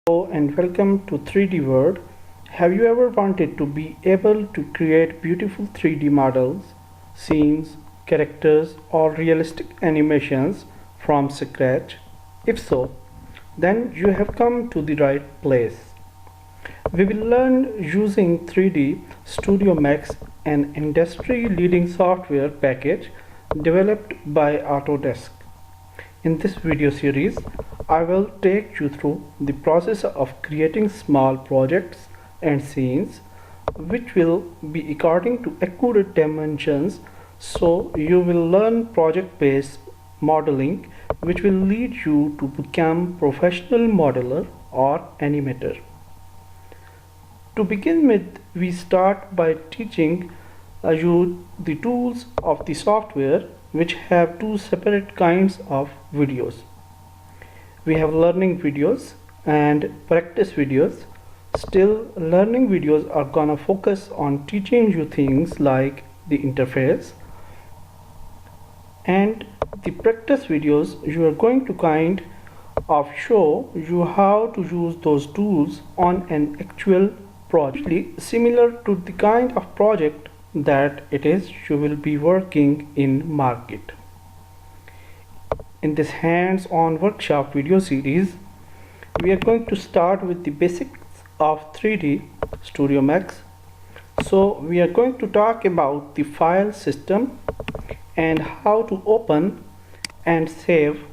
Hello and welcome to 3D World. Have you ever wanted to be able to create beautiful 3D models, scenes, characters, or realistic animations from scratch? If so, then you have come to the right place. We will learn using 3D Studio Max, an industry-leading software package developed by Autodesk. In this video series, I will take you through the process of creating small projects and scenes which will be according to accurate dimensions, so you will learn project-based modeling which will lead you to become professional modeler or animator. To begin with, we start by teaching you the tools of the software, which have two separate kinds of videos. We have learning videos and practice videos. Still, learning videos are gonna focus on teaching you things like the interface, and the practice videos you are going to kind of show you how to use those tools on an actual project, similar to the kind of project that it is you will be working in market. In this hands-on workshop video series, we are going to start with the basics of 3D Studio Max. So we are going to talk about the file system and how to open and save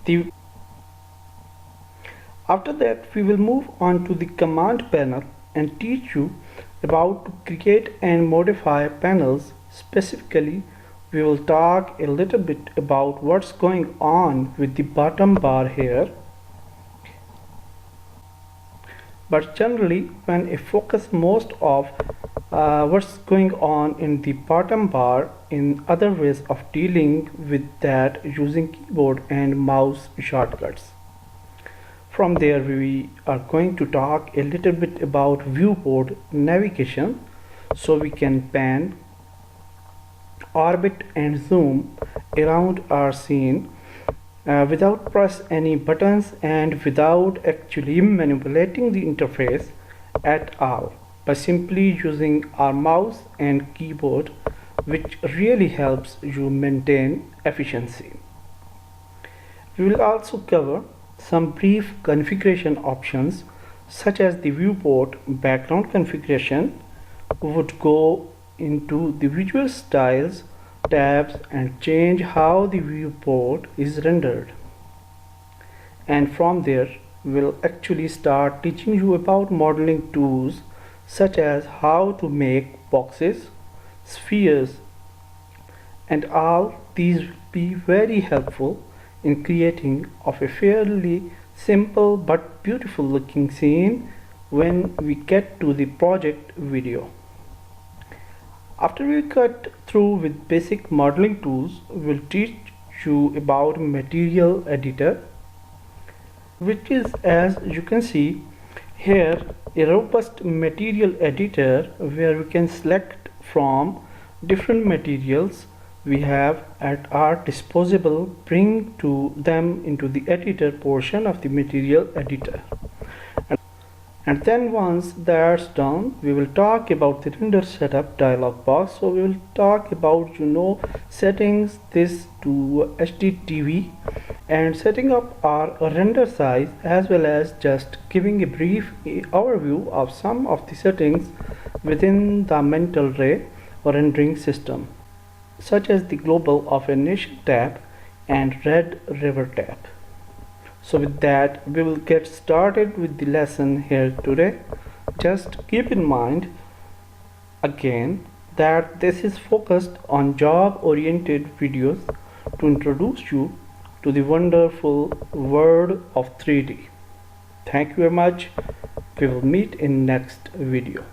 the. After that, we will move on to the command panel and teach you about to create and modify panels. Specifically, we will talk a little bit about what's going on with the bottom bar here. But generally, when I focus most of what's going on in the bottom bar in other ways of dealing with that using keyboard and mouse shortcuts. From there, we are going to talk a little bit about viewport navigation, so we can pan, orbit and zoom around our scene without press any buttons and without actually manipulating the interface at all, by simply using our mouse and keyboard, which really helps you maintain efficiency. We will also cover some brief configuration options, such as the viewport background configuration. Would go into the visual styles tabs and change how the viewport is rendered. And from there, we'll actually start teaching you about modeling tools, such as how to make boxes, spheres, and all these will be very helpful in creating of a fairly simple but beautiful looking scene when we get to the project video. After we cut through with basic modeling tools, we'll teach you about Material Editor, which is, as you can see here, a robust material editor where we can select from different materials we have at our disposal, bring to them into the editor portion of the material editor. And then once that's done, we will talk about the render setup dialog box. So we will talk about settings this to HDTV and setting up our render size, as well as just giving a brief overview of some of the settings within the Mental Ray rendering system, such as the Global of a Nation tab and Red River tab. So with that, we will get started with the lesson here today. Just keep in mind again that this is focused on job-oriented videos to introduce you to the wonderful world of 3D. Thank you very much. We will meet in next video.